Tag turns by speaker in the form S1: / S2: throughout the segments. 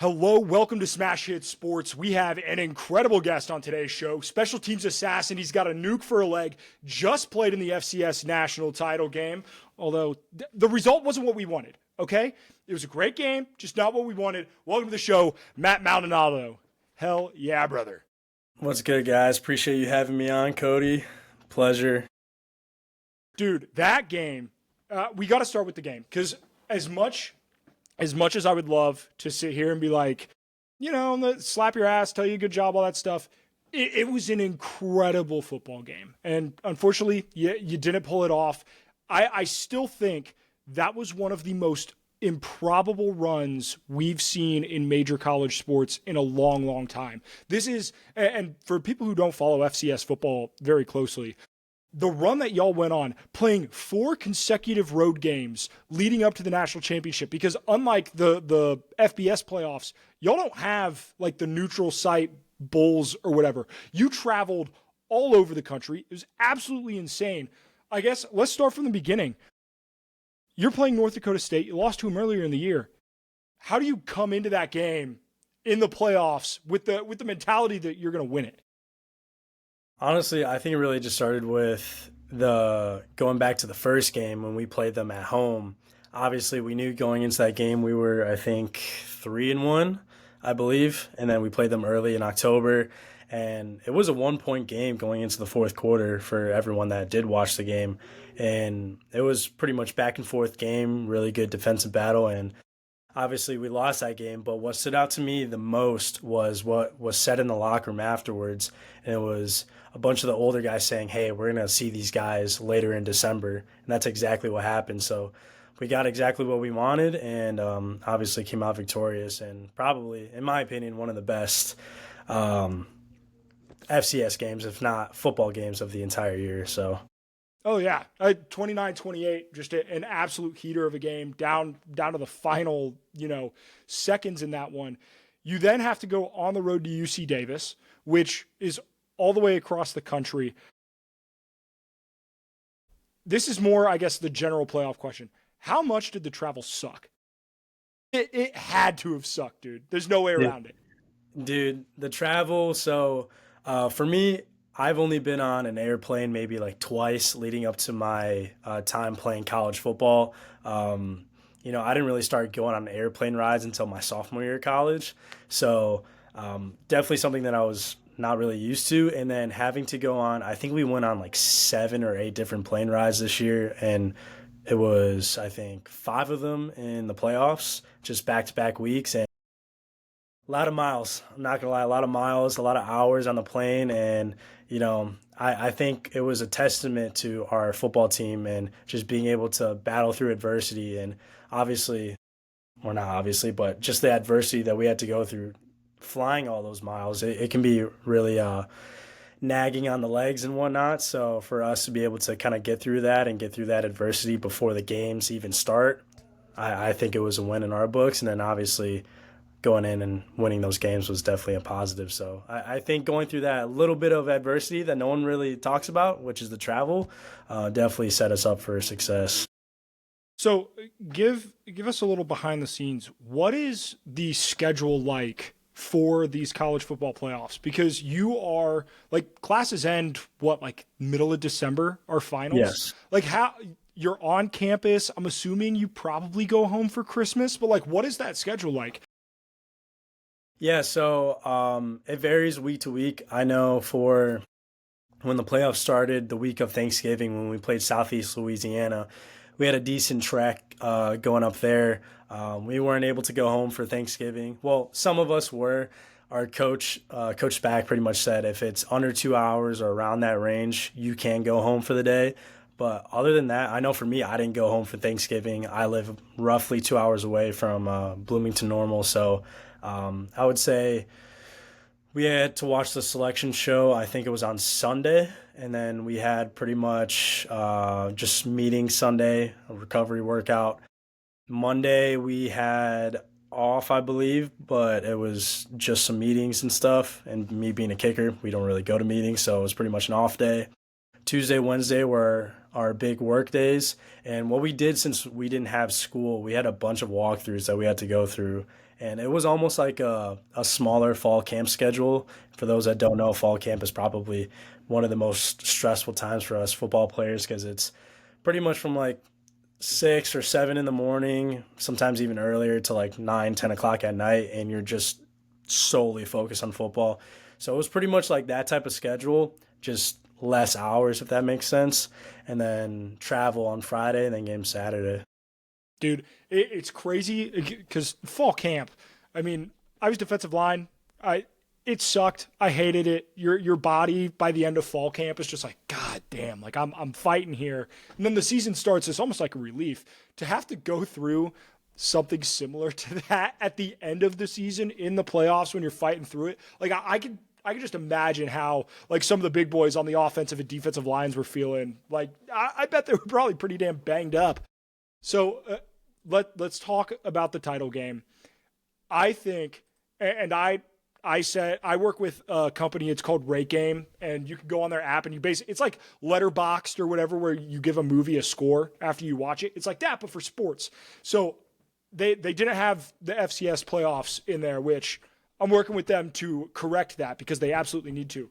S1: Hello, welcome to Smash Hit Sports. We have an incredible guest on today's show, special teams assassin. He's got a nuke for a leg, just played in the FCS national title game, although the result wasn't what we wanted, okay? It was a great game, just not what we wanted. Welcome to the show, Matt Maldonado. Hell yeah, brother.
S2: What's good, guys? Appreciate you having me on, Cody. Pleasure.
S1: Dude, that game, we got to start with the game, because as much as I would love to sit here and be like, slap your ass, tell you good job, all that stuff, it was an incredible football game. And unfortunately, you didn't pull it off. I still think that was one of the most improbable runs we've seen in major college sports in a long, long time. This is, and for people who don't follow FCS football very closely, the run that y'all went on, playing 4 consecutive road games leading up to the national championship, because unlike the FBS playoffs, y'all don't have like the neutral site bowls or whatever. You traveled all over the country. It was absolutely insane. I guess let's start from the beginning. You're playing North Dakota State. You lost to them earlier in the year. How do you come into that game in the playoffs with the mentality that you're going to win it?
S2: Honestly, I think it really just started with going back to the first game when we played them at home. Obviously, we knew going into that game we were, I think, 3-1, I believe, and then we played them early in October, and it was a 1-point game going into the fourth quarter for everyone that did watch the game, and it was pretty much back and forth game, really good defensive battle, and obviously we lost that game. But what stood out to me the most was what was said in the locker room afterwards, and it was a bunch of the older guys saying, hey, we're going to see these guys later in December, and that's exactly what happened. So we got exactly what we wanted, and obviously came out victorious, and probably, in my opinion, one of the best FCS games, if not football games, of the entire year. So.
S1: Oh, yeah. 29-28, just an absolute heater of a game, down to the final, seconds in that one. You then have to go on the road to UC Davis, which is all the way across the country. This is more, I guess, the general playoff question. How much did the travel suck? It had to have sucked, dude. There's no way around it.
S2: Dude, the travel, so for me, I've only been on an airplane maybe like twice leading up to my time playing college football. I didn't really start going on airplane rides until my sophomore year of college. So definitely something that I was not really used to. And then having to go on, I think we went on like 7 or 8 different plane rides this year. And it was, I think, 5 of them in the playoffs, just back-to-back weeks. And a lot of miles. I'm not going to lie, a lot of miles, a lot of hours on the plane. And, I think it was a testament to our football team and just being able to battle through adversity. And obviously, or not obviously, but just the adversity that we had to go through flying all those miles. It can be really nagging on the legs and whatnot. So for us to be able to kind of get through that and get through that adversity before the games even start, I think it was a win in our books. And then obviously going in and winning those games was definitely a positive. So I think going through that little bit of adversity that no one really talks about, which is the travel, definitely set us up for success.
S1: So give us a little behind the scenes. What is the schedule like for these college football playoffs? Because you are like classes end like middle of December are finals.
S2: Yes.
S1: Like how you're on campus. I'm assuming you probably go home for Christmas, but like what is that schedule like?
S2: Yeah, so it varies week to week. I know for when the playoffs started, the week of Thanksgiving, when we played Southeast Louisiana, we had a decent trek going up there. We weren't able to go home for Thanksgiving. Well, some of us were. Our coach, Coach Spack, pretty much said if it's under 2 hours or around that range, you can go home for the day. But other than that, I know for me, I didn't go home for Thanksgiving. I live roughly 2 hours away from Bloomington Normal, so I would say we had to watch the selection show. I think it was on Sunday, and then we had pretty much just meeting Sunday, a recovery workout. Monday we had off, I believe, but it was just some meetings and stuff. And me being a kicker, we don't really go to meetings, so it was pretty much an off day. Tuesday, Wednesday were our big work days. And what we did, since we didn't have school, we had a bunch of walkthroughs that we had to go through. And it was almost like a smaller fall camp schedule. For those that don't know, fall camp is probably one of the most stressful times for us football players because it's pretty much from like 6 or 7 in the morning, sometimes even earlier, to like 9, 10 o'clock at night, and you're just solely focused on football. So it was pretty much like that type of schedule, just less hours, if that makes sense, and then travel on Friday and then game Saturday.
S1: Dude, it's crazy because fall camp. I mean, I was defensive line. It sucked. I hated it. Your body by the end of fall camp is just like, God damn, like I'm fighting here. And then the season starts. It's almost like a relief to have to go through something similar to that at the end of the season in the playoffs when you're fighting through it. Like I could just imagine how like some of the big boys on the offensive and defensive lines were feeling. Like I bet they were probably pretty damn banged up. So let's talk about the title game. I think, and I said I work with a company. It's called Rate Game, and you can go on their app and you basically it's like Letterboxd or whatever, where you give a movie a score after you watch it. It's like that, but for sports. So they didn't have the FCS playoffs in there, which I'm working with them to correct that because they absolutely need to.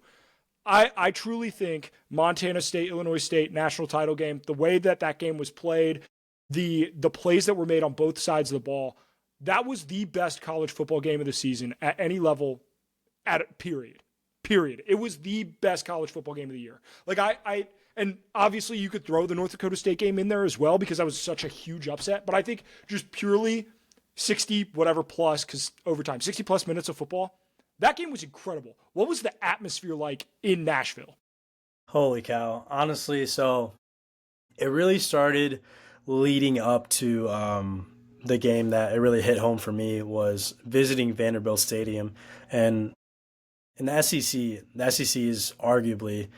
S1: I truly think Montana State, Illinois State national title game, the way that game was played, the plays that were made on both sides of the ball, that was the best college football game of the season at any level, period. It was the best college football game of the year. Like and obviously you could throw the North Dakota State game in there as well because that was such a huge upset. But I think just purely 60 whatever plus, because overtime, 60 plus minutes of football, that game was incredible. What was the atmosphere like in Nashville?
S2: Holy cow. Honestly, so it really started leading up to the game that it really hit home for me was visiting Vanderbilt Stadium. And in the SEC is arguably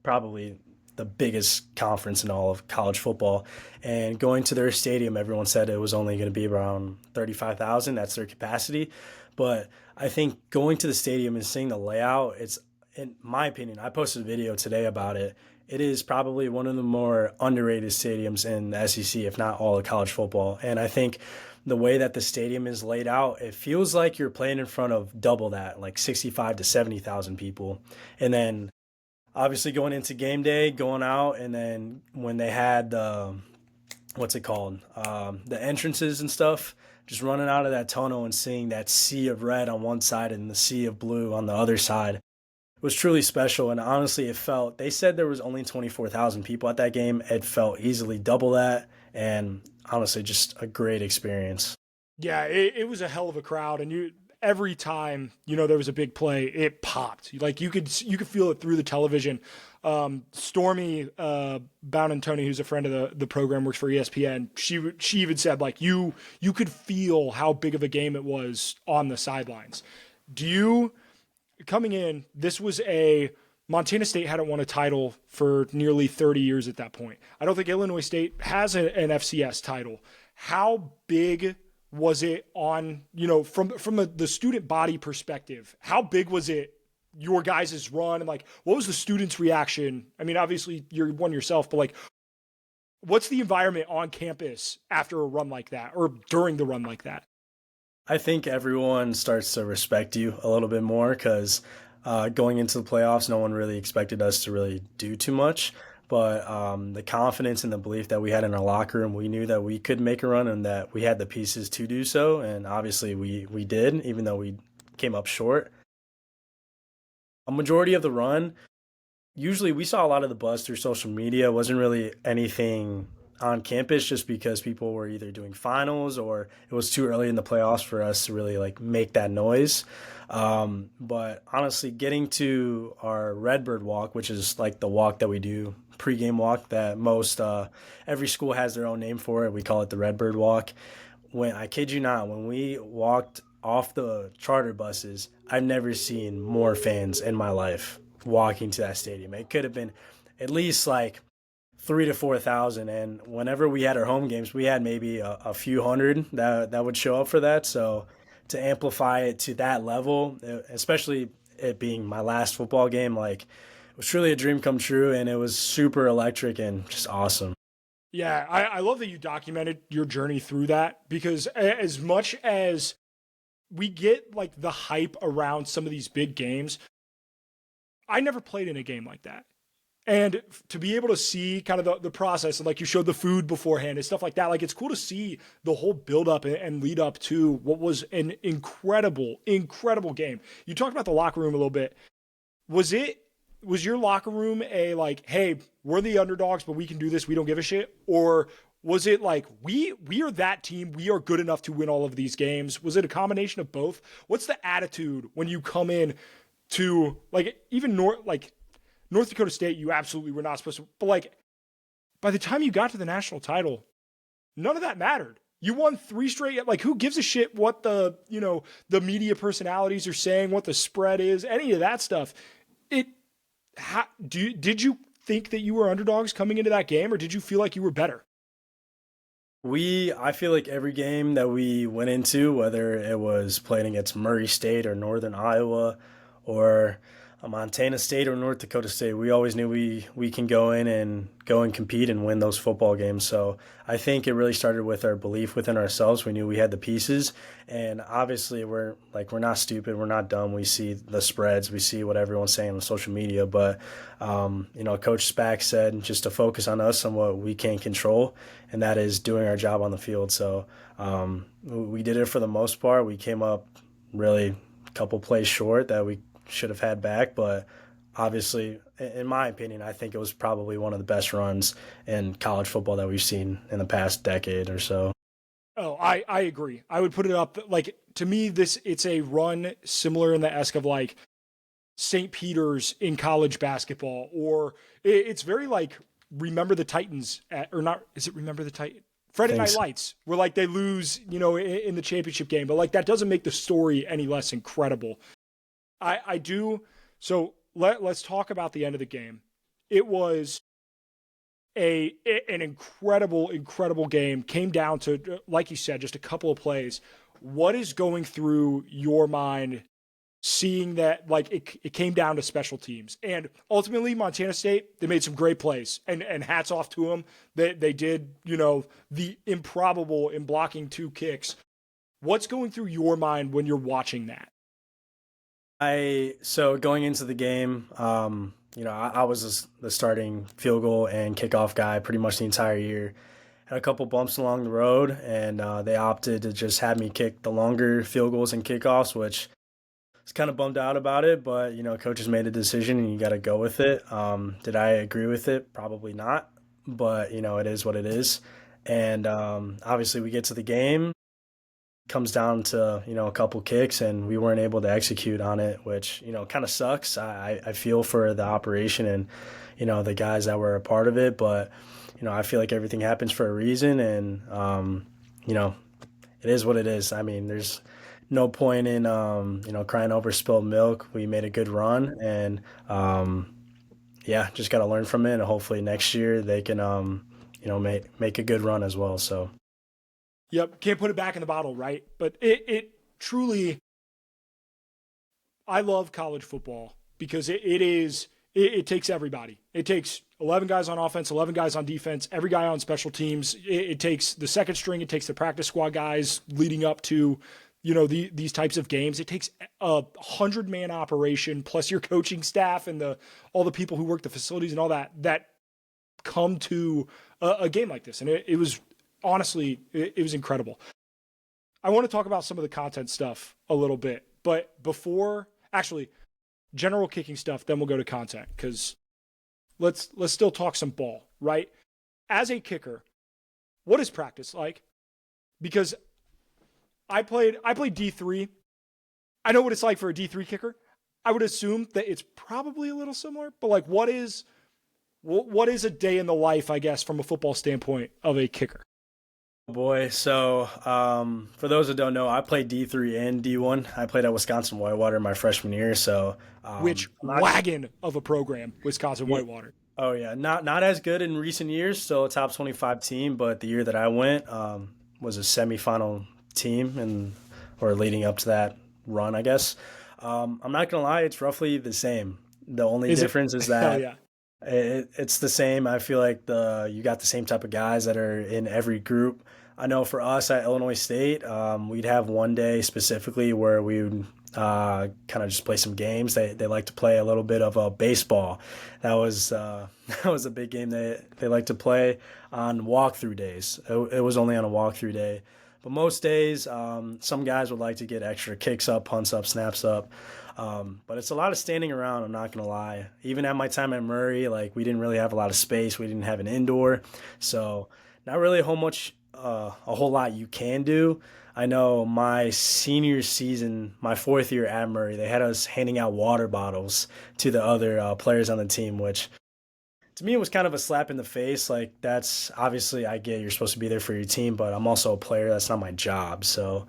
S2: probably the biggest conference in all of college football. And going to their stadium, everyone said it was only going to be around 35,000. That's their capacity. But I think going to the stadium and seeing the layout, it's, in my opinion, I posted a video today about it. It is probably one of the more underrated stadiums in the SEC, if not all of college football. And I think the way that the stadium is laid out, it feels like you're playing in front of double that, like 65 to 70,000 people. And then obviously going into game day, going out, and then when they had the, what's it called, the entrances and stuff, just running out of that tunnel and seeing that sea of red on one side and the sea of blue on the other side was truly special. And honestly, it felt, they said there was only 24,000 people at that game. It felt easily double that. And honestly, just a great experience.
S1: Yeah, it was a hell of a crowd. And every time, there was a big play, it popped. Like you could feel it through the television. Stormy Tony, who's a friend of the program, works for ESPN. She even said like you could feel how big of a game it was on the sidelines. Coming in, this was Montana State hadn't won a title for nearly 30 years at that point. I don't think Illinois State has an FCS title. How big was it on, from the student body perspective? How big was it, your guys' run? And like, what was the students' reaction? I mean, obviously you're one yourself, but like, what's the environment on campus after a run like that or during the run like that?
S2: I think everyone starts to respect you a little bit more because going into the playoffs, no one really expected us to really do too much. But the confidence and the belief that we had in our locker room, we knew that we could make a run and that we had the pieces to do so. And obviously we did, even though we came up short. A majority of the run, usually we saw a lot of the buzz through social media. It wasn't really anything on campus just because people were either doing finals or it was too early in the playoffs for us to really like make that noise. But honestly, getting to our Redbird walk, which is like the walk that we do, pregame walk that most every school has their own name for it. We call it the Redbird walk. I kid you not, when we walked off the charter buses, I've never seen more fans in my life walking to that stadium. It could have been at least like 3,000 to 4,000, and whenever we had our home games, we had maybe a few hundred that would show up for that. So to amplify it to that level, especially it being my last football game, like it was truly a dream come true, and it was super electric and just awesome.
S1: Yeah, I love that you documented your journey through that because as much as we get like the hype around some of these big games, I never played in a game like that. And to be able to see kind of the process, and like you showed the food beforehand and stuff like that, like it's cool to see the whole build up and lead up to what was an incredible, incredible game. You talked about the locker room a little bit. Was your locker room a like, hey, we're the underdogs, but we can do this, we don't give a shit? Or was it like we are that team, we are good enough to win all of these games? Was it a combination of both? What's the attitude when you come in to like even North Dakota State, you absolutely were not supposed to, but like by the time you got to the national title, none of that mattered. You won 3 straight. Like, who gives a shit what the media personalities are saying, what the spread is, any of that stuff? Did you think that you were underdogs coming into that game, or did you feel like you were better?
S2: I feel like every game that we went into, whether it was playing against Murray State or Northern Iowa or Montana State or North Dakota State, we always knew we can go and compete and win those football games. So I think it really started with our belief within ourselves. We knew we had the pieces, and obviously we're not stupid, we're not dumb. We see the spreads, we see what everyone's saying on social media, but Coach Spack said just to focus on us and what we can control, and that is doing our job on the field. So we did it for the most part. We came up really a couple plays short that we should have had back, but obviously, in my opinion, I think it was probably one of the best runs in college football that we've seen in the past decade or so.
S1: Oh, I agree. I would put it up like, to me, it's a run similar in the esque of like St. Peter's in college basketball, or it's very like Remember the Titans or not? Is it Remember the Titans? Friday Night Lights, where like they lose, in the championship game, but like that doesn't make the story any less incredible. I do. So let's talk about the end of the game. It was an incredible, incredible game. Came down to, like you said, just a couple of plays. What is going through your mind seeing that like it came down to special teams? And ultimately, Montana State, they made some great plays. And hats off to them. They did, the improbable in blocking 2 kicks. What's going through your mind when you're watching that?
S2: So going into the game, I was the starting field goal and kickoff guy pretty much the entire year. Had a couple bumps along the road, and they opted to just have me kick the longer field goals and kickoffs, which I was kind of bummed out about it. But coaches made a decision, and you got to go with it. Did I agree with it? Probably not, but it is what it is. And obviously, we get to the game. Comes down to a couple kicks, and we weren't able to execute on it, which kind of sucks. I feel for the operation and the guys that were a part of it, but I feel like everything happens for a reason, and it is what it is. I mean, there's no point in crying over spilled milk. We made a good run, and just got to learn from it, and hopefully next year they can make a good run as well. So.
S1: Yep, can't put it back in the bottle, right? But it truly, I love college football because it takes everybody. It takes 11 guys on offense, 11 guys on defense, every guy on special teams. It takes the second string, it takes the practice squad guys leading up to these types of games. It takes a 100-man operation plus your coaching staff and all the people who work the facilities and all that come to a game like this. And it was. Honestly, it was incredible. I want to talk about some of the content stuff a little bit, but before, actually, general kicking stuff, then we'll go to content, because let's still talk some ball, right? As a kicker, what is practice like? Because I played D3. I know what it's like for a D3 kicker. I would assume that it's probably a little similar, but like what is a day in the life, I guess, from a football standpoint of a kicker?
S2: Boy, so for those that don't know, I played D3 and D1. I played at Wisconsin Whitewater my freshman year. So
S1: which wagon of a program, Wisconsin Whitewater?
S2: Oh yeah, not as good in recent years. Still a top 25 team, but the year that I went was a semifinal team, or leading up to that run, I guess. I'm not gonna lie, it's roughly the same. The only difference is that It's the same. I feel like the you got the same type of guys that are in every group. I know for us at Illinois State, we'd have one day specifically where we would kind of just play some games. They like to play a little bit of baseball. That was that was a big game they like to play on walkthrough days. It was only on a walkthrough day. But most days, some guys would like to get extra kicks up, punts up, snaps up. But it's a lot of standing around, I'm not going to lie. Even at my time at Murray, like we didn't really have a lot of space. We didn't have an indoor. So not really a whole lot you can do. I know my senior season, my fourth year at Murray, they had us handing out water bottles to the other players on the team, which to me it was kind of a slap in the face. Like that's obviously I get you're supposed to be there for your team, but I'm also a player. That's not my job. So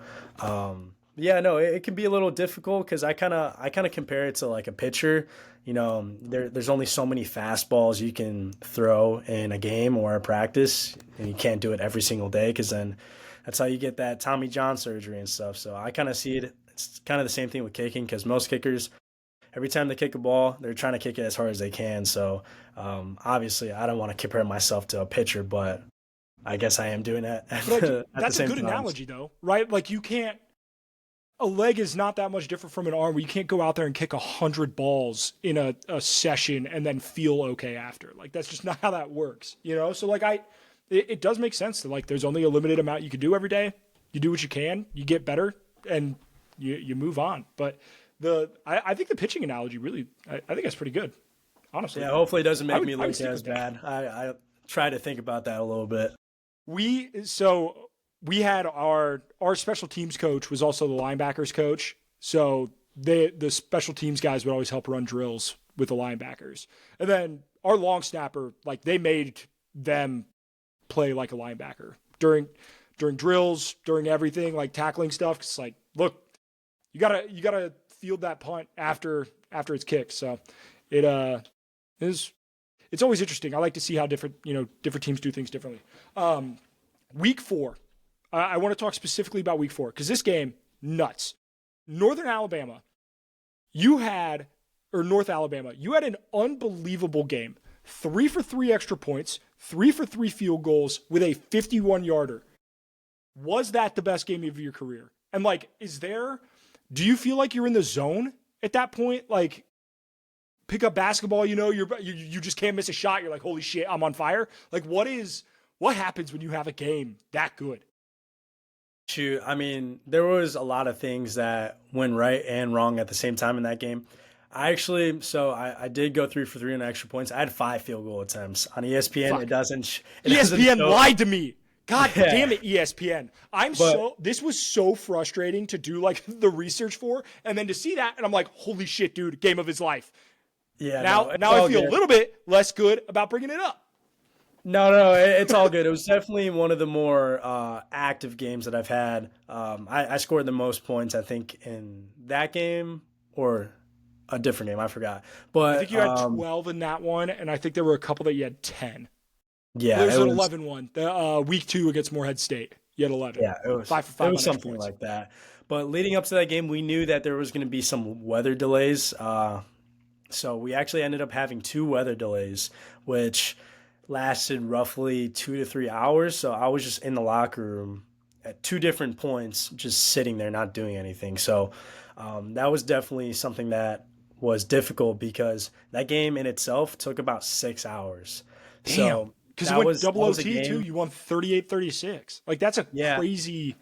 S2: yeah, no, it can be a little difficult because I kind of compare it to like a pitcher. There's only so many fastballs you can throw in a game or a practice, and you can't do it every single day because then that's how you get that Tommy John surgery and stuff. So I kind of see it. It's kind of the same thing with kicking because most kickers every time they kick a ball, they're trying to kick it as hard as they can. So obviously, I don't want to compare myself to a pitcher, but I guess I am doing that at,
S1: But
S2: at the
S1: that's a
S2: same
S1: good
S2: time.
S1: analogy, though, right? Like you can't. A leg is not that much different from an arm where you can't go out there and kick 100 balls in a session and then feel okay after. Like that's just not how that works, you know? So like it does make sense that like there's only a limited amount you can do every day. You do what you can, you get better, and you move on. But I think the pitching analogy really, I think that's pretty good, honestly.
S2: Yeah, hopefully it doesn't make me
S1: I would
S2: look
S1: stick
S2: as
S1: with that.
S2: bad. I try to think about that a little bit.
S1: We had our special teams coach was also the linebackers coach. So the special teams guys would always help run drills with the linebackers. And then our long snapper, like they made them play like a linebacker during drills, during everything, like tackling stuff. It's like, look, you gotta field that punt after it's kicked. So it is it's always interesting. I like to see how different teams do things differently. Week 4. I want to talk specifically about week 4 because this game, nuts. North Alabama, you had an unbelievable game. 3 for 3 extra points, 3 for 3 field goals with a 51-yarder. Was that the best game of your career? And like, do you feel like you're in the zone at that point? Like, pick up basketball, you just can't miss a shot. You're like, holy shit, I'm on fire. Like, what happens when you have a game that good?
S2: Shoot, I mean, there was a lot of things that went right and wrong at the same time in that game. I did go 3 for 3 on extra points. I had 5 field goal attempts on ESPN.
S1: Fuck.
S2: It doesn't
S1: ESPN
S2: show.
S1: lied to me. God
S2: Yeah,
S1: damn it, ESPN. This was so frustrating to do like the research for, and then to see that, and I'm like, holy shit, dude, game of his life.
S2: yeah.
S1: Now,
S2: No, it's
S1: now I
S2: all
S1: feel
S2: good.
S1: a little bit less good about bringing it up.
S2: No, it's all good. It was definitely one of the more active games that I've had. I scored the most points, I think, in that game or a different game. I forgot.
S1: I
S2: But
S1: think you had 12 in that one, and I think there were a couple that you had 10.
S2: yeah,
S1: There's
S2: it
S1: an
S2: was
S1: 11 one. The week 2 against Morehead State. You had 11.
S2: yeah, it was
S1: 5 for
S2: it
S1: 5 on
S2: was
S1: extra
S2: something
S1: points.
S2: like that. But leading up to that game, we knew that there was going to be some weather delays. So we actually ended up having 2 weather delays, which lasted roughly 2 to 3 hours. So I was just in the locker room at 2 different points, just sitting there, not doing anything. So that was definitely something that was difficult because that game in itself took about 6 hours.
S1: Damn.
S2: So
S1: Because it went double
S2: that was a
S1: OT, too.
S2: game.
S1: You won 38-36. Like, that's a
S2: Yeah,
S1: crazy,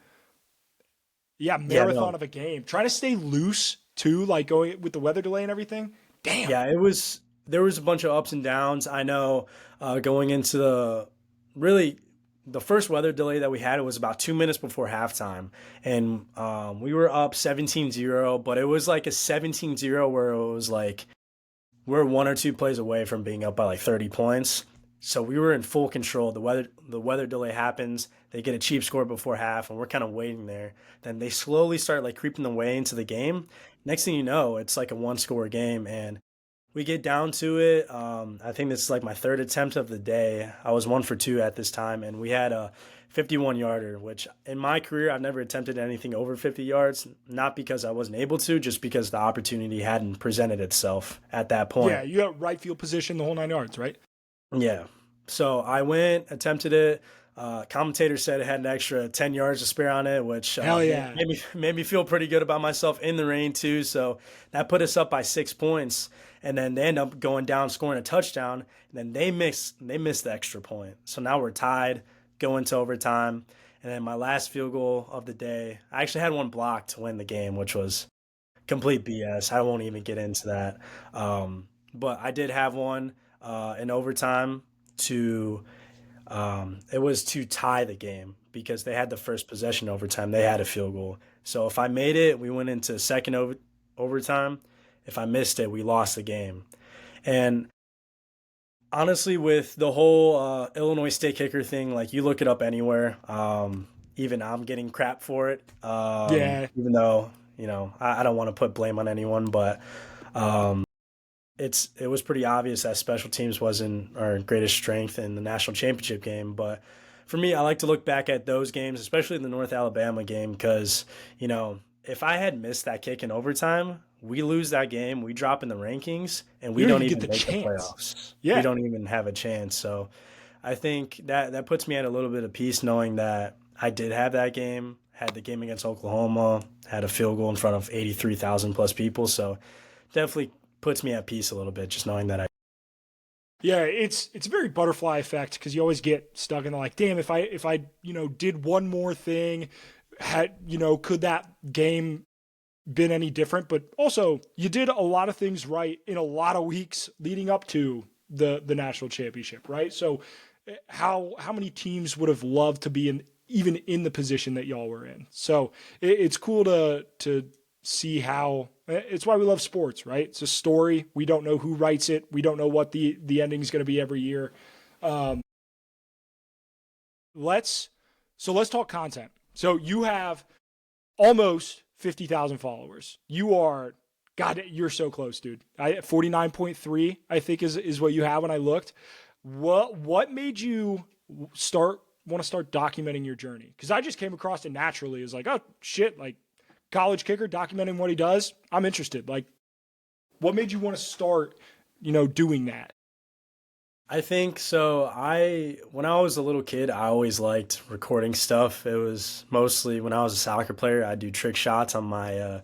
S2: yeah,
S1: marathon
S2: no,
S1: of a game. Trying to stay loose, too, like going with the weather delay and everything. Damn.
S2: yeah. It was there was a bunch of ups and downs. I know going into really the first weather delay that we had, it was about 2 minutes before halftime. And we were up 17-0, but it was like a 17-0 where it was like we're 1 or 2 plays away from being up by like 30 points. So we were in full control. The weather delay happens. They get a cheap score before half, and we're kind of waiting there. Then they slowly start like creeping their way into the game. Next thing you know, it's like a 1 score game, and we get down to it. I think this is like my third attempt of the day. I was 1 for 2 at this time, and we had a 51-yarder, which in my career, I've never attempted anything over 50 yards, not because I wasn't able to, just because the opportunity hadn't presented itself at that point.
S1: Yeah, you got right field position, the whole 9 yards, right?
S2: Yeah. So I went, attempted it. Commentator said it had an extra 10 yards to spare on it, which
S1: Hell yeah.
S2: made me feel pretty good about myself in the rain too. So that put us up by 6 points, and then they end up going down, scoring a touchdown, and then they missed the extra point. So now we're tied, going to overtime, and then my last field goal of the day, I actually had one blocked to win the game, which was complete BS. I won't even get into that. But I did have one in overtime to it was to tie the game because they had the first possession overtime. They had a field goal. So if I made it, we went into second overtime. If I missed it, we lost the game. And honestly, with the whole Illinois State Kicker thing, like you look it up anywhere. Even I'm getting crap for it.
S1: Yeah.
S2: Even though, I don't want to put blame on anyone, but it was pretty obvious that special teams wasn't our greatest strength in the national championship game. But for me, I like to look back at those games, especially the North Alabama game, because, if I had missed that kick in overtime, we lose that game, we drop in the rankings, and we don't even
S1: get the
S2: make
S1: chance.
S2: the playoffs.
S1: Yeah.
S2: We don't even have a chance. So I think that puts me at a little bit of peace knowing that I did have that game, had the game against Oklahoma, had a field goal in front of 83,000 plus people. So definitely puts me at peace a little bit, just knowing that I.
S1: Yeah, it's a very butterfly effect because you always get stuck in the like, damn, if I did one more thing, could that game been any different? But also, you did a lot of things right in a lot of weeks leading up to the national championship, right? So, how many teams would have loved to be even in the position that y'all were in? So it's cool to see how. It's why we love sports, right? It's a story. We don't know who writes it. We don't know what the ending is going to be every year. Let's talk content. So you have almost 50,000 followers. You're so close, dude. 49.3, I think is what you have when I looked. What made you want to start documenting your journey? Because I just came across it naturally. It was like, oh shit, like college kicker documenting what he does. I'm interested. Like, what made you want to start, doing that?
S2: I think so. When I was a little kid, I always liked recording stuff. It was mostly when I was a soccer player, I'd do trick shots on my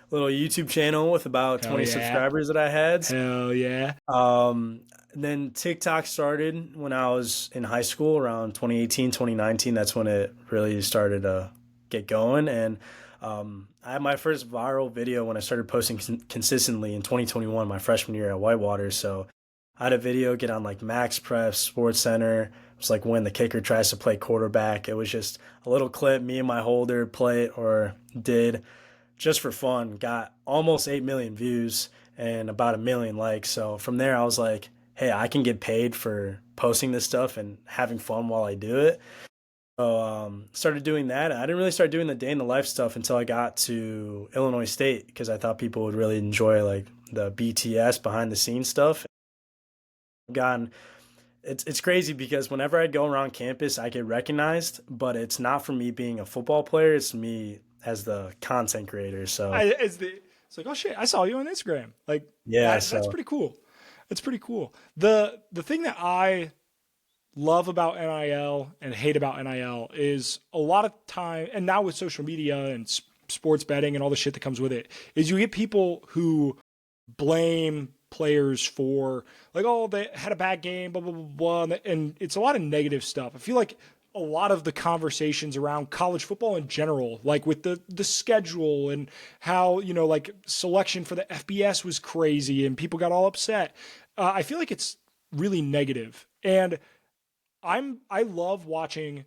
S2: little YouTube channel with about 20 subscribers that I had.
S1: Hell yeah.
S2: And then TikTok started when I was in high school around 2018, 2019. That's when it really started to get going. And I had my first viral video when I started posting consistently in 2021, my freshman year at Whitewater. So I had a video get on like Max Prep, Sports Center. It was like when the kicker tries to play quarterback. It was just a little clip, me and my holder play it or did just for fun. Got almost 8 million views and about 1 million likes. So from there I was like, hey, I can get paid for posting this stuff and having fun while I do it. So started doing that. I didn't really start doing the day in the life stuff until I got to Illinois State because I thought people would really enjoy like the BTS behind the scenes stuff. It's crazy because whenever I go around campus, I get recognized, but it's not for me being a football player. It's me as the content creator. So
S1: it's like, oh shit, I saw you on Instagram. Like,
S2: yeah,
S1: that's pretty cool. That's pretty cool. The thing that I love about NIL and hate about NIL is a lot of time, and now with social media and sports betting and all the shit that comes with it, is you get people who blame players for like, oh, they had a bad game, blah, blah, blah, blah. And it's a lot of negative stuff. I feel like a lot of the conversations around college football in general, like with the schedule and how, like selection for the FBS was crazy and people got all upset. I feel like it's really negative. And I love watching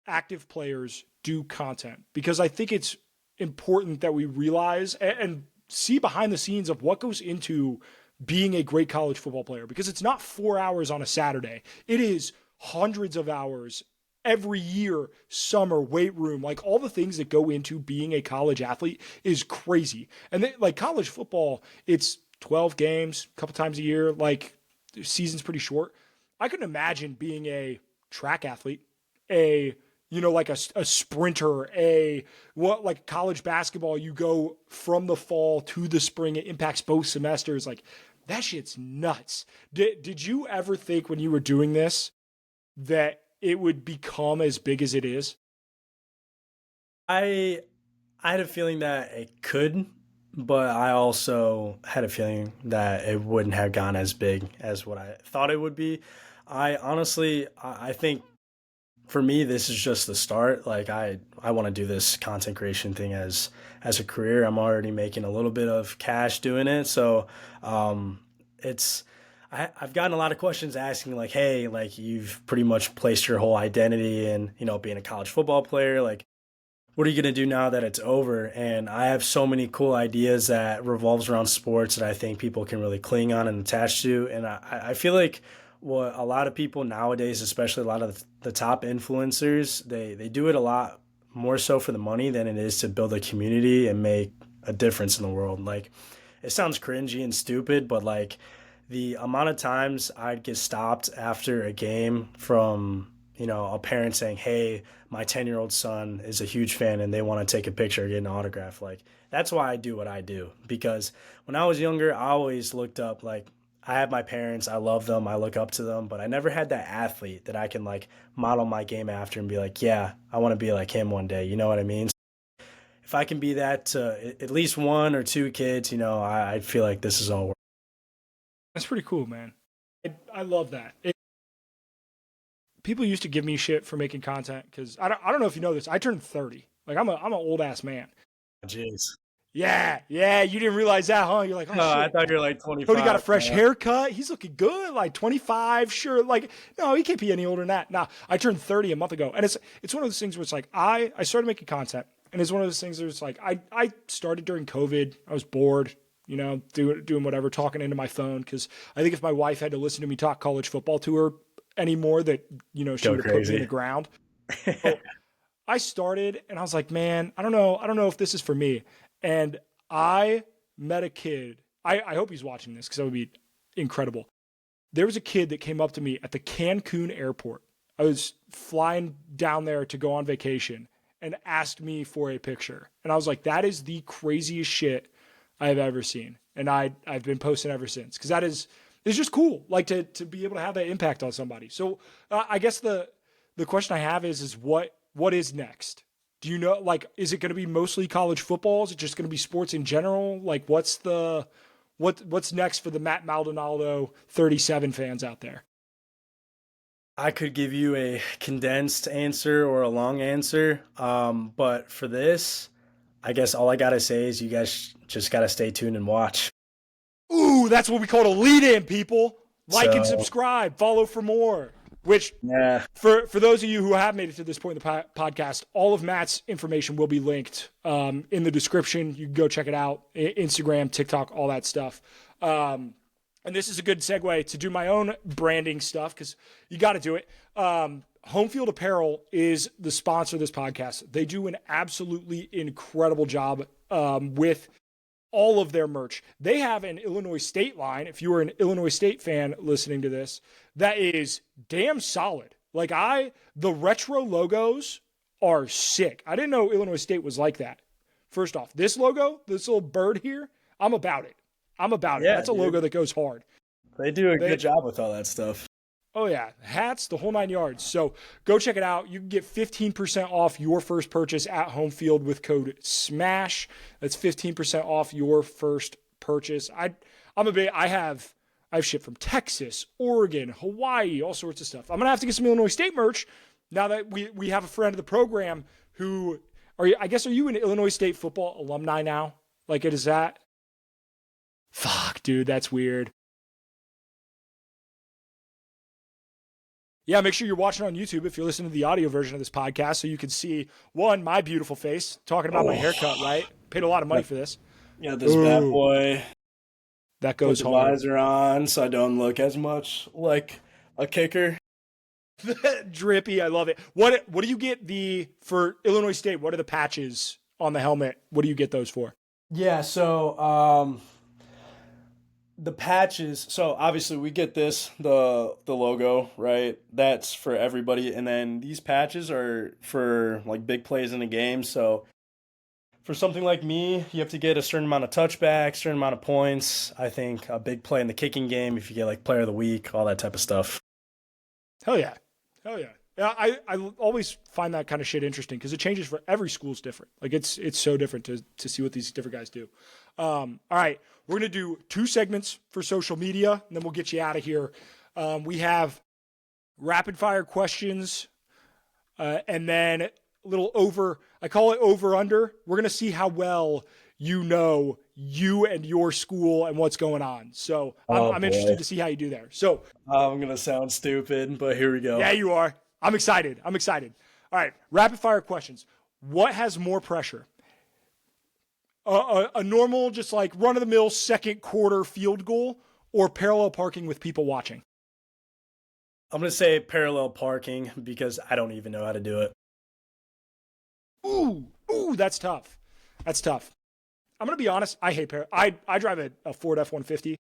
S1: active players do content because I think it's important that we realize and see behind the scenes of what goes into being a great college football player, because it's not 4 hours on a Saturday. It is hundreds of hours every year, summer, weight room, like all the things that go into being a college athlete is crazy. And like college football, it's 12 games, a couple times a year. Like, the season's pretty short. I couldn't imagine being a track athlete, like a sprinter, like college basketball, you go from the fall to the spring. It impacts both semesters. Like, that shit's nuts. Did you ever think when you were doing this that it would become as big as it is?
S2: I had a feeling that it could, but I also had a feeling that it wouldn't have gone as big as what I thought it would be. I think for me, this is just the start. Like I want to do this content creation thing as a career. I'm already making a little bit of cash doing it. So, I've gotten a lot of questions asking like, hey, like you've pretty much placed your whole identity in, being a college football player. Like, what are you going to do now that it's over? And I have so many cool ideas that revolves around sports that I think people can really cling on and attach to. And I feel like what a lot of people nowadays, especially a lot of the top influencers, they do it a lot more so for the money than it is to build a community and make a difference in the world. Like, it sounds cringy and stupid, but like the amount of times I'd get stopped after a game from, a parent saying, hey, my 10-year-old son is a huge fan and they want to take a picture or get an autograph. Like, that's why I do what I do. Because when I was younger, I always looked up, like, I have my parents, I love them, I look up to them, but I never had that athlete that I can like model my game after and be like, yeah, I want to be like him one day. You know what I mean? If I can be that to at least one or two kids, I feel like this is all worth.
S1: That's pretty cool, man. I love that. People used to give me shit for making content because I don't know if you know this. I turned 30. Like, I'm an old ass man.
S2: Jeez.
S1: Yeah. You didn't realize that, huh? You're like, oh,
S2: no,
S1: shit.
S2: I thought you were like 25.
S1: Cody got a fresh haircut. He's looking good. Like 25, sure. Like, no, he can't be any older than that. Nah, I turned 30 a month ago. And it's one of those things where it's like, I started making content. And it's one of those things where it's like, I started during COVID. I was bored, doing whatever, talking into my phone. Because I think if my wife had to listen to me talk college football to her anymore, that, she would have put me in the ground. So I started and I was like, man, I don't know if this is for me. And I met a kid. I hope he's watching this because that would be incredible. There was a kid that came up to me at the Cancun airport. I was flying down there to go on vacation and asked me for a picture. And I was like, that is the craziest shit I have ever seen. And I've been posting ever since because it's just cool, like to be able to have that impact on somebody. So I guess the question I have is what is next? Do you know, like, is it going to be mostly college football? Is it just going to be sports in general? Like, what's next for the Matt Maldonado 37 fans out there?
S2: I could give you a condensed answer or a long answer. But for this, I guess all I got to say is you guys just got to stay tuned and watch.
S1: Ooh, that's what we call a lead-in, people. Like and subscribe. Follow for more. Which, for those of you who have made it to this point in the podcast, all of Matt's information will be linked in the description. You can go check it out. Instagram, TikTok, all that stuff. And this is a good segue to do my own branding stuff because you got to do it. Home Field Apparel is the sponsor of this podcast. They do an absolutely incredible job with all of their merch. They have an Illinois State line, if you were an Illinois State fan listening to this, that is damn solid. Like the retro logos are sick. I didn't know Illinois State was like that. First off, this logo, this little bird here, I'm about it. Yeah, that's a logo that goes hard.
S2: They do a good job with all that stuff.
S1: Oh, yeah. Hats, the whole 9 yards. So go check it out. You can get 15% off your first purchase at Home Field with code SMASH. That's 15% off your first purchase. I have shit from Texas, Oregon, Hawaii, all sorts of stuff. I'm going to have to get some Illinois State merch now that we have a friend of the program who are you an Illinois State football alumni now? Like, it is that? Fuck, dude, that's weird. Yeah, make sure you're watching on YouTube if you're listening to the audio version of this podcast so you can see, one, my beautiful face, talking about my haircut, right? Paid a lot of money for this.
S2: Yeah, this bad boy.
S1: That goes
S2: hard. Put the visor on so I don't look as much like a kicker.
S1: Drippy, I love it. What do you get for Illinois State? What are the patches on the helmet? What do you get those for?
S2: Yeah, so The patches, so obviously we get the logo, right? That's for everybody. And then these patches are for like big plays in the game. So for something like me, you have to get a certain amount of touchbacks, certain amount of points. I think a big play in the kicking game, if you get like player of the week, all that type of stuff.
S1: Hell yeah. Hell yeah. Yeah, I always find that kind of shit interesting because it changes for every school's different. Like it's so different to see what these different guys do. All right, we're gonna do 2 segments for social media, and then we'll get you out of here. We have rapid fire questions, and then a little over. I call it over under. We're gonna see how well you know you and your school and what's going on. So I'm interested to see how you do there. So
S2: I'm gonna sound stupid, but here we go.
S1: Yeah, you are. I'm excited. All right, rapid fire questions. What has more pressure? A normal, just like run of the mill second quarter field goal, or parallel parking with people watching?
S2: I'm gonna say parallel parking because I don't even know how to do it.
S1: Ooh, that's tough. I'm gonna be honest. I hate I drive a Ford F-150.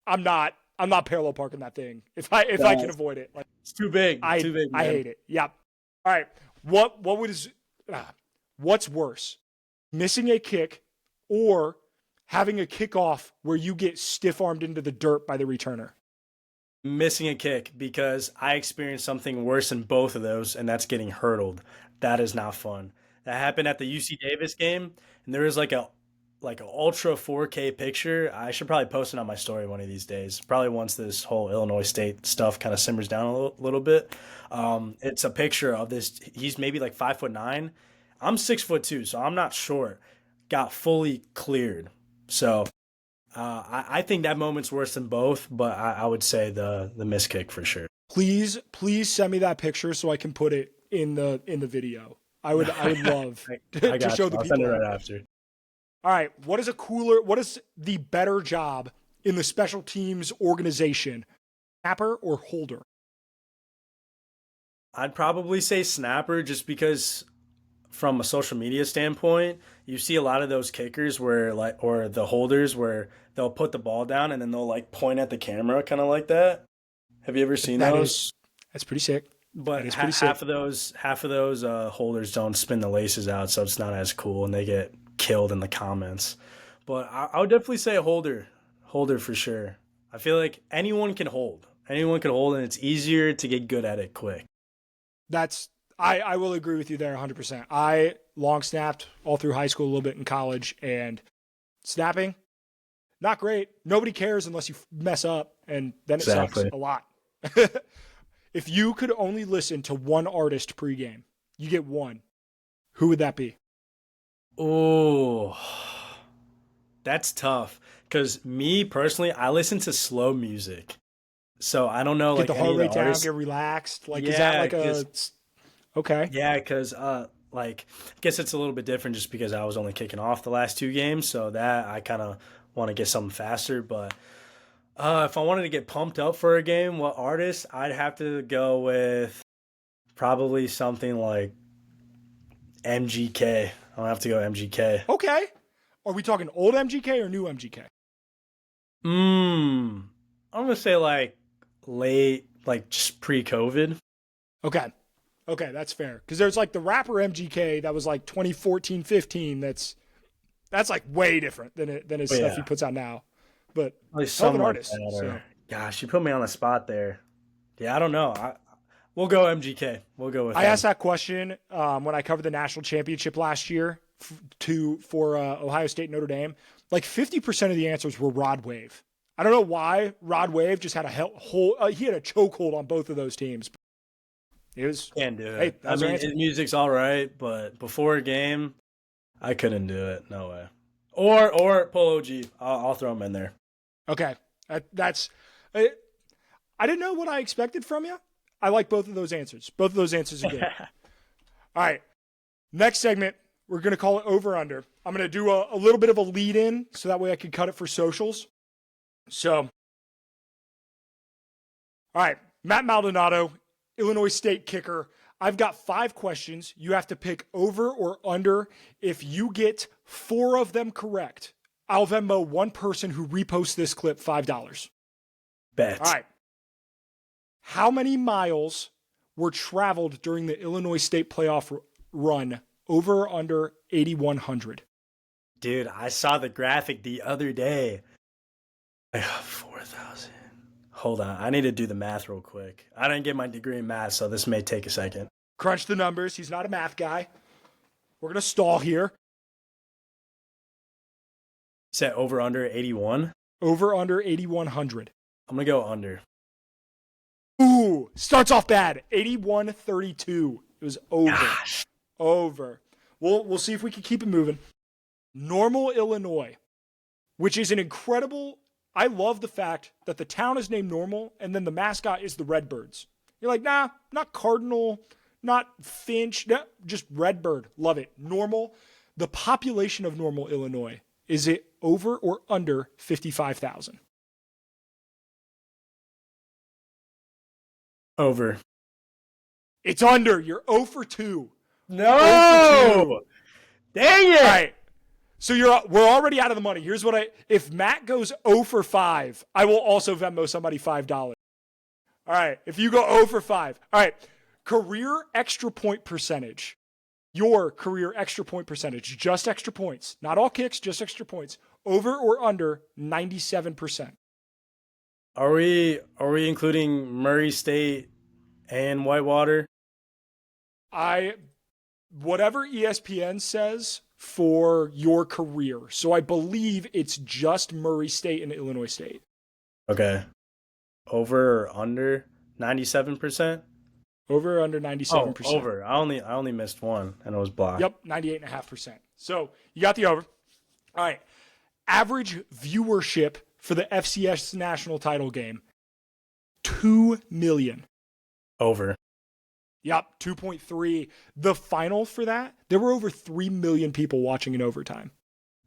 S1: I'm not parallel parking that thing if I can avoid it. Like
S2: it's too big.
S1: I hate it. Yeah. All right. What's worse, missing a kick or having a kickoff where you get stiff armed into the dirt by the returner?
S2: Missing a kick, because I experienced something worse in both of those, and that's getting hurdled. That is not fun. That happened at the UC Davis game, and there was like an ultra 4K picture. I should probably post it on my story one of these days. Probably once this whole Illinois State stuff kind of simmers down a little bit. It's a picture of this. He's maybe like 5'9". I'm 6'2", so I'm not short. Got fully cleared. So I think that moment's worse than both, but I would say the miss kick for sure.
S1: Please send me that picture so I can put it in the video. I would love to show the people.
S2: I'll send it right after.
S1: All right, what is the better job in the special teams organization, snapper or holder?
S2: I'd probably say snapper, just because from a social media standpoint, you see a lot of those kickers or the holders where they'll put the ball down and then they'll like point at the camera kind of like that. Have you ever seen those?
S1: That's pretty sick.
S2: But half of those holders don't spin the laces out, so it's not as cool, and they get killed in the comments. But I would definitely say a holder for sure. I feel like anyone can hold, and it's easier to get good at it quick.
S1: I will agree with you there 100%. I long snapped all through high school, a little bit in college, and snapping, not great. Nobody cares unless you mess up, and then it sucks a lot. If you could only listen to one artist pregame, you get one, who would that be?
S2: Oh, that's tough. Because me personally, I listen to slow music, so I don't know.
S1: Get the heart rate down, get relaxed. Like, is that like okay? Yeah,
S2: because I guess it's a little bit different just because I was only kicking off the last 2 games, so that I kind of want to get something faster. But if I wanted to get pumped up for a game, what artist? I'd have to go with probably something like MGK. I'll have to go MGK.
S1: Okay. Are we talking old MGK or new MGK?
S2: I'm going to say like late, like just pre-COVID.
S1: Okay, that's fair. Because there's like the rapper MGK that was like 2014, 15. That's like way different than his stuff he puts out now. But some artist. So.
S2: Gosh, you put me on the spot there. Yeah, I don't know. We'll go MGK. We'll go with.
S1: I asked that question when I covered the national championship last year for Ohio State Notre Dame. Like 50% of the answers were Rod Wave. I don't know why Rod Wave just had he had a chokehold on both of thth teams. It was
S2: can't do it. Hey, I mean, his music's all right, but before a game, I couldn't do it. No way. Or Polo G. I'll throw him in there.
S1: Okay, that's. I didn't know what I expected from you. I like both of those answers. Both of those answers are good. All right, next segment, we're going to call it over under. I'm going to do a little bit of a lead in so that way I can cut it for socials. So, all right, Matt Maldonado, Illinois State kicker. I've got 5 questions. You have to pick over or under. If you get 4 of them correct, I'll Venmo one person who reposts this clip $5.
S2: Bet.
S1: All right. How many miles were traveled during the Illinois State playoff run? Over or under 8,100?
S2: Dude, I saw the graphic the other day. 4,000. Hold on. I need to do the math real quick. I didn't get my degree in math, so this may take a second.
S1: Crunch the numbers. He's not a math guy. We're going to stall here.
S2: Set over under 81?
S1: Over under 8,100.
S2: I'm going to go under.
S1: Ooh, starts off bad. 81.32. It was over.
S2: Gosh.
S1: Over. We'll see if we can keep it moving. Normal, Illinois, which is an incredible. I love the fact that the town is named Normal and then the mascot is the Redbirds. You're like, nah, not Cardinal, not Finch, no, just Redbird. Love it. Normal. The population of Normal, Illinois, is it over or under 55,000?
S2: Over.
S1: It's under. You're 0 for 2.
S2: No!
S1: 0 for 2.
S2: Dang it!
S1: All right. So we're already out of the money. Here's what if Matt goes 0 for 5, I will also Venmo somebody $5. All right. If you go 0 for 5. All right. Career extra point percentage. Your career extra point percentage. Just extra points. Not all kicks, just extra points. Over or under 97%.
S2: Are we including Murray State and Whitewater?
S1: Whatever ESPN says for your career. So I believe it's just Murray State and Illinois State.
S2: Okay. Over or under 97%?
S1: Over or under 97%.
S2: Oh, over. I only missed one and it was blocked.
S1: Yep, 98.5%. So you got the over. All right. Average viewership for the FCS national title game, 2 million.
S2: Over.
S1: Yep, 2.3. The final for that, there were over 3 million people watching in overtime.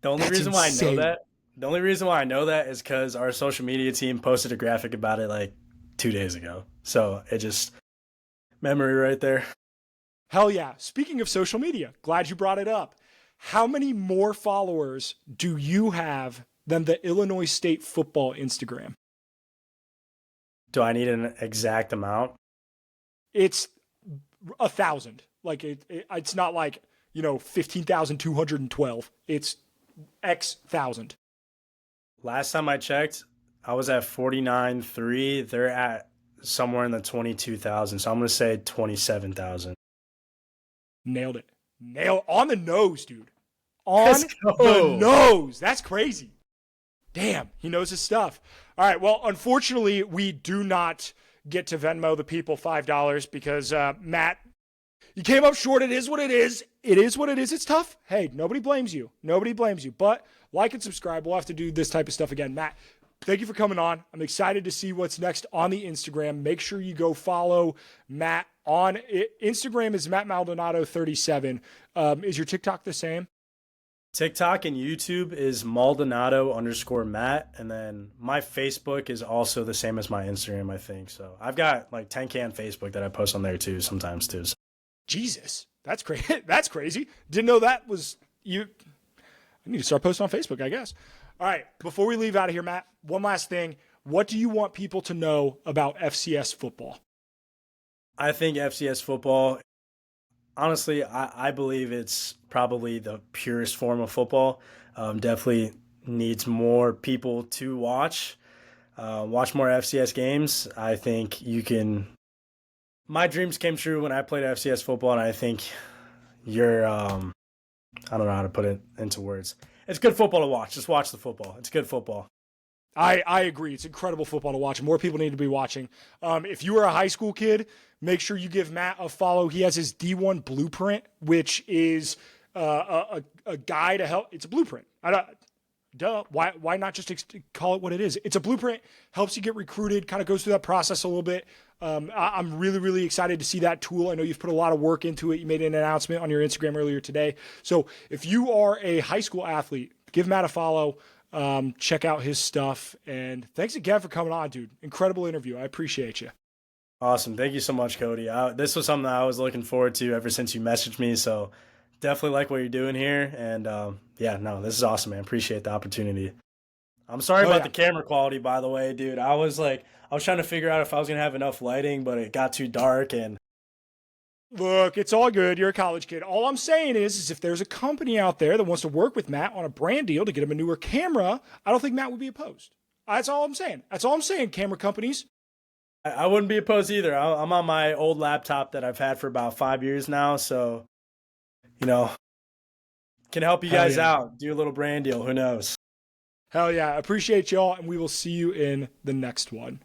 S2: The only
S1: That's
S2: reason
S1: insane.
S2: why I know that is because our social media team posted a graphic about it like 2 days ago. So it just memory right there.
S1: Hell yeah. Speaking of social media, glad you brought it up. How many more followers do you have than the Illinois State football Instagram?
S2: Do I need an exact amount?
S1: It's 1,000. Like it's not like, 15,212. It's X thousand.
S2: Last time I checked, I was at 49.3. They're at somewhere in the 22,000. So I'm going to say 27,000.
S1: Nailed it. On the nose, dude. On
S2: Let's go.
S1: the nose. That's crazy. Damn, he knows his stuff. All right, well, unfortunately, we do not get to Venmo the people $5 because, Matt, you came up short. It is what it is. It is what it is. It's tough. Hey, nobody blames you. Nobody blames you. But like and subscribe. We'll have to do this type of stuff again. Matt, thank you for coming on. I'm excited to see what's next on the Instagram. Make sure you go follow Matt on Instagram is Matt Maldonado 37. Is your TikTok the same?
S2: TikTok and YouTube is Maldonado_Matt. And then my Facebook is also the same as my Instagram, I think. So I've got like 10K on Facebook that I post on there too, sometimes too.
S1: Jesus, that's crazy. That's crazy. Didn't know that was you. I need to start posting on Facebook, I guess. All right. Before we leave out of here, Matt, one last thing. What do you want people to know about FCS football?
S2: I think FCS football, honestly, I believe it's probably the purest form of football. Definitely needs more people to watch. Watch more FCS games. I think you can. My dreams came true when I played FCS football, and I think you're. I don't know how to put it into words. It's good football to watch. Just watch the football. It's good football.
S1: I agree. It's incredible football to watch. More people need to be watching. If you are a high school kid, make sure you give Matt a follow. He has his D1 blueprint, which is a guide to help. It's a blueprint. Why not just call it what it is? It's a blueprint, helps you get recruited, kind of goes through that process a little bit. I'm really, really excited to see that tool. I know you've put a lot of work into it. You made an announcement on your Instagram earlier today. So if you are a high school athlete, give Matt a follow. Check out his stuff. And thanks again for coming on, dude. Incredible interview. I appreciate you.
S2: Awesome. Thank you so much, Cody. This was something that I was looking forward to ever since you messaged me. So definitely like what you're doing here. And yeah, no, this is awesome, man. Appreciate the opportunity. I'm sorry
S1: Oh
S2: about
S1: yeah.
S2: the camera quality, by the way, dude. I was trying to figure out if I was gonna have enough lighting, but it got too dark. And
S1: Look, it's all good. You're a college kid. All I'm saying is if there's a company out there that wants to work with Matt on a brand deal to get him a newer camera, I don't think Matt would be opposed. That's all I'm saying. That's all I'm saying, camera companies.
S2: I wouldn't be opposed either. I'm on my old laptop that I've had for about 5 years now, so you know, can help you
S1: Hell
S2: guys
S1: yeah.
S2: out. Do a little brand deal. Who knows?
S1: Hell yeah. Appreciate y'all, and we will see you in the next one.